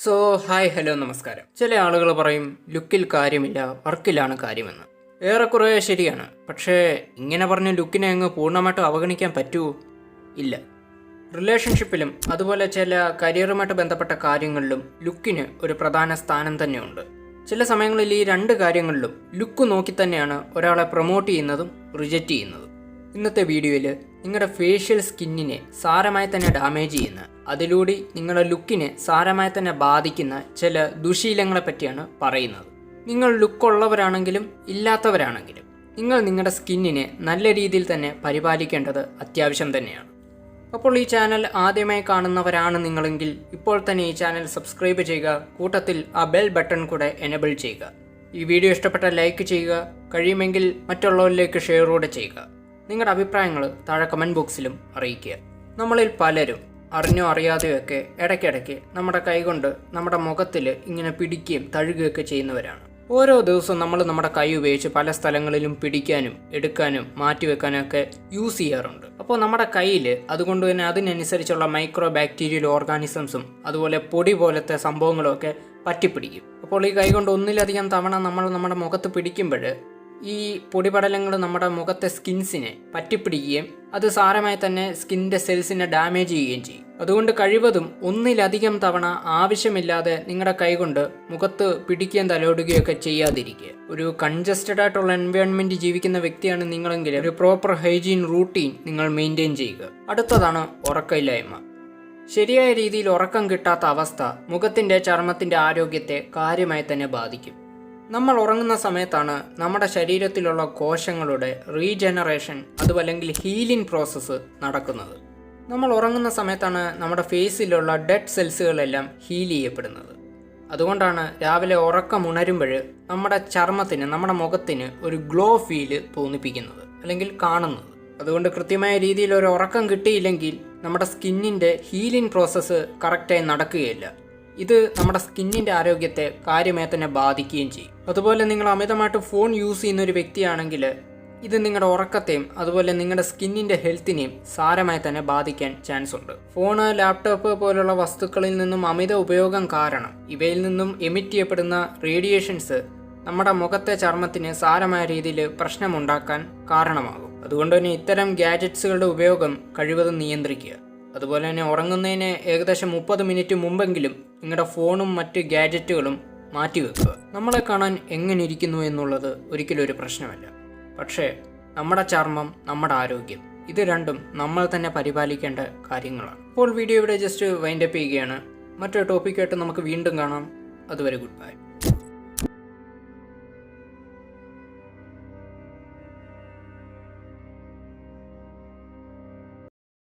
So hi hello നമസ്കാരം. ചില ആളുകൾ പറയും ലുക്കിൽ കാര്യമില്ല, വർക്കിലാണ് കാര്യമെന്ന്. ഏറെക്കുറെ ശരിയാണ്. പക്ഷേ ഇങ്ങനെ പറഞ്ഞ് ലുക്കിനെ അങ്ങ് പൂർണ്ണമായിട്ടും അവഗണിക്കാൻ പറ്റുമോ? ഇല്ല. റിലേഷൻഷിപ്പിലും അതുപോലെ ചില കരിയറുമായിട്ട് ബന്ധപ്പെട്ട കാര്യങ്ങളിലും ലുക്കിന് ഒരു പ്രധാന സ്ഥാനം തന്നെയുണ്ട്. ചില സമയങ്ങളിൽ ഈ രണ്ട് കാര്യങ്ങളിലും ലുക്ക് നോക്കി തന്നെയാണ് ഒരാളെ പ്രൊമോട്ട് ചെയ്യുന്നതും റിജക്റ്റ് ചെയ്യുന്നതും. ഇന്നത്തെ വീഡിയോയിൽ നിങ്ങളുടെ ഫേഷ്യൽ സ്കിന്നിനെ സാരമായി തന്നെ ഡാമേജ് ചെയ്യുന്ന, അതിലൂടെ നിങ്ങളുടെ ലുക്കിനെ സാരമായി തന്നെ ബാധിക്കുന്ന ചില ദുശീലങ്ങളെ പറ്റിയാണ് പറയുന്നത്. നിങ്ങൾ ലുക്കുള്ളവരാണെങ്കിലും ഇല്ലാത്തവരാണെങ്കിലും നിങ്ങൾ നിങ്ങളുടെ സ്കിന്നിനെ നല്ല രീതിയിൽ തന്നെ പരിപാലിക്കേണ്ടത് അത്യാവശ്യം തന്നെയാണ്. അപ്പോൾ ഈ ചാനൽ ആദ്യമായി കാണുന്നവരാണ് നിങ്ങളെങ്കിൽ ഇപ്പോൾ തന്നെ ഈ ചാനൽ സബ്സ്ക്രൈബ് ചെയ്യുക, കൂട്ടത്തിൽ ആ ബെൽ ബട്ടൺ കൂടെ എനേബിൾ ചെയ്യുക. ഈ വീഡിയോ ഇഷ്ടപ്പെട്ട ലൈക്ക് ചെയ്യുക, കഴിയുമെങ്കിൽ മറ്റുള്ളവരിലേക്ക് ഷെയർ കൂടെ ചെയ്യുക. നിങ്ങളുടെ അഭിപ്രായങ്ങൾ താഴെ കമൻറ്റ് ബോക്സിലും അറിയിക്കുക. നമ്മളിൽ പലരും അറിഞ്ഞോ അറിയാതെയോ ഒക്കെ ഇടയ്ക്കിടയ്ക്ക് നമ്മുടെ കൈകൊണ്ട് നമ്മുടെ മുഖത്തിൽ ഇങ്ങനെ പിടിക്കുകയും തഴുകുകയൊക്കെ ചെയ്യുന്നവരാണ്. ഓരോ ദിവസവും നമ്മൾ നമ്മുടെ കൈ ഉപയോഗിച്ച് പല സ്ഥലങ്ങളിലും പിടിക്കാനും എടുക്കാനും മാറ്റിവെക്കാനും ഒക്കെ യൂസ് ചെയ്യാറുണ്ട്. അപ്പോൾ നമ്മുടെ കയ്യിൽ അതുകൊണ്ട് തന്നെ അതിനനുസരിച്ചുള്ള മൈക്രോ ബാക്ടീരിയൽ ഓർഗാനിസംസും അതുപോലെ പൊടി പോലത്തെ സംഭവങ്ങളും ഒക്കെ പറ്റിപ്പിടിക്കും. അപ്പോൾ ഈ കൈ കൊണ്ട് ഒന്നിലധികം തവണ നമ്മൾ നമ്മുടെ മുഖത്ത് പിടിക്കുമ്പോൾ ഈ പൊടിപടലങ്ങൾ നമ്മുടെ മുഖത്തെ സ്കിൻസിനെ പറ്റിപ്പിടിക്കുകയും അത് സാരമായി തന്നെ സ്കിന്നിൻ്റെ സെൽസിനെ ഡാമേജ് ചെയ്യുകയും ചെയ്യും. അതുകൊണ്ട് കഴിവതും ഒന്നിലധികം തവണ ആവശ്യമില്ലാതെ നിങ്ങളുടെ കൈകൊണ്ട് മുഖത്ത് പിടിക്കുകയും തലോടുകയൊക്കെ ചെയ്യാതിരിക്കുക. ഒരു കൺജസ്റ്റഡ് ആയിട്ടുള്ള എൻവയോൺമെൻറ്റ് ജീവിക്കുന്ന വ്യക്തിയാണ് നിങ്ങളെങ്കിൽ ഒരു പ്രോപ്പർ ഹൈജീൻ റൂട്ടീൻ നിങ്ങൾ മെയിൻറ്റെയിൻ ചെയ്യുക. അടുത്തതാണ് ഉറക്കമില്ലായ്മ. ശരിയായ രീതിയിൽ ഉറക്കം കിട്ടാത്ത അവസ്ഥ മുഖത്തിൻ്റെ ചർമ്മത്തിൻ്റെ ആരോഗ്യത്തെ കാര്യമായി തന്നെ ബാധിക്കും. നമ്മൾ ഉറങ്ങുന്ന സമയത്താണ് നമ്മുടെ ശരീരത്തിലുള്ള കോശങ്ങളുടെ റീജനറേഷൻ അതുമല്ലെങ്കിൽ ഹീലിംഗ് പ്രോസസ്സ് നടക്കുന്നത്. നമ്മൾ ഉറങ്ങുന്ന സമയത്താണ് നമ്മുടെ ഫേസിലുള്ള ഡെഡ് സെൽസുകളെല്ലാം ഹീൽ ചെയ്യപ്പെടുന്നത്. അതുകൊണ്ടാണ് രാവിലെ ഉറക്കം ഉണരുമ്പോൾ നമ്മുടെ ചർമ്മത്തിന് നമ്മുടെ മുഖത്തിന് ഒരു ഗ്ലോ ഫീല് തോന്നിപ്പിക്കുന്നത് അല്ലെങ്കിൽ കാണുന്നത്. അതുകൊണ്ട് കൃത്യമായ രീതിയിൽ ഒരു ഉറക്കം കിട്ടിയില്ലെങ്കിൽ നമ്മുടെ സ്കിന്നിൻ്റെ ഹീലിംഗ് പ്രോസസ്സ് കറക്റ്റായി നടക്കുകയില്ല. ഇത് നമ്മുടെ സ്കിന്നിൻ്റെ ആരോഗ്യത്തെ കാര്യമായി തന്നെ ബാധിക്കുകയും ചെയ്യും. അതുപോലെ നിങ്ങൾ അമിതമായിട്ട് ഫോൺ യൂസ് ചെയ്യുന്ന ഒരു വ്യക്തിയാണെങ്കിൽ ഇത് നിങ്ങളുടെ ഉറക്കത്തെയും അതുപോലെ നിങ്ങളുടെ സ്കിന്നിൻ്റെ ഹെൽത്തിനെയും സാരമായി തന്നെ ബാധിക്കാൻ ചാൻസ് ഉണ്ട്. ഫോണ്, ലാപ്ടോപ്പ് പോലുള്ള വസ്തുക്കളിൽ നിന്നും അമിത ഉപയോഗം കാരണം ഇവയിൽ നിന്നും എമിറ്റ് ചെയ്യപ്പെടുന്ന റേഡിയേഷൻസ് നമ്മുടെ മുഖത്തെ ചർമ്മത്തിന് സാരമായ രീതിയിൽ പ്രശ്നമുണ്ടാക്കാൻ കാരണമാകും. അതുകൊണ്ട് തന്നെ ഇത്തരം ഗാഡ്ജറ്റ്സുകളുടെ ഉപയോഗം കഴിവതും നിയന്ത്രിക്കുക. അതുപോലെ തന്നെ ഉറങ്ങുന്നതിന് ഏകദേശം 30 മിനിറ്റ് മുമ്പെങ്കിലും നിങ്ങളുടെ ഫോണും മറ്റ് ഗാഡ്ജറ്റുകളും മാറ്റിവെക്കുക. നമ്മളെ കാണാൻ എങ്ങനെ ഇരിക്കുന്നു എന്നുള്ളത് ഒരിക്കലും ഒരു പ്രശ്നമല്ല. പക്ഷേ നമ്മുടെ ചർമ്മം, നമ്മുടെ ആരോഗ്യം, ഇത് രണ്ടും നമ്മൾ തന്നെ പരിപാലിക്കേണ്ട കാര്യങ്ങളാണ്. ഇപ്പോൾ വീഡിയോ ഇവിടെ ജസ്റ്റ് വൈൻഡപ്പ് ചെയ്യുകയാണ്. മറ്റൊരു ടോപ്പിക്കായിട്ട് നമുക്ക് വീണ്ടും കാണാം. അതുവരെ ഗുഡ് ബൈ.